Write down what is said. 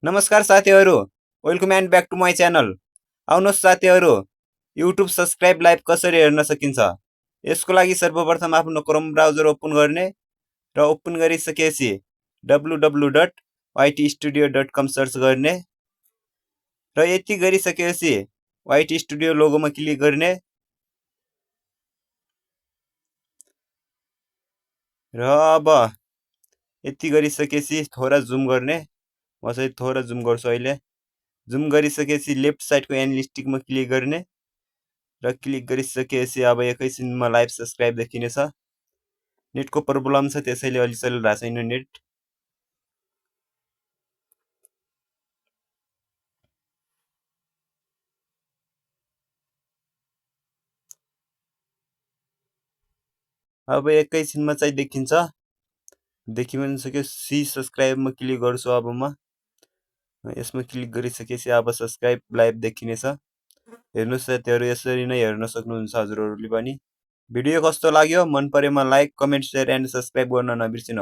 नमस्कार साथीहरू, welcome and back to my channel. आउनुहोस् साथीहरू, युट्युब सब्सक्राइब लाइभ कसरी हेर्न सकिन्छ यसको लागि सर्वप्रथम आफ्नो क्रोम ब्राउजर ओपन गर्ने र ओपन गरिसकेपछि www.ytstudio.com सर्च गर्ने र यति गरिसकेपछि YT स्टुडियो लोगोमा क्लिक गर्ने र अब यति गरिसकेपछि थोडा जुम गर्ने। म चाहिँ थोडा जुम गर्छु। अहिले जुम गरिसकेपछि लेफ्ट साइडको एनालिस्टिकमा क्लिक गर्ने र क्लिक गरिसकेपछि अब एकैछिनमा लाइभ सब्सक्राइब देखिनेछ। नेटको प्रब्लम छ त्यसैले अलि चलिरहेको छैन नेट। अब एकैछिनमा चाहिँ देखिन्छ। देखिन सक्यो। सी सब्सक्राइबमा क्लिक गर्छु। अब म यसमा क्लिक गरिसकेपछि अब सब्सक्राइब लाइभ देखिनेछ। हेर्नुहोस् साथीहरू, यसरी नै हेर्न सक्नुहुन्छ हजुरहरूले पनि। भिडियो कस्तो लाग्यो? मन परेमा like, comment, share and subscribe गर्न नबिर्सिनु।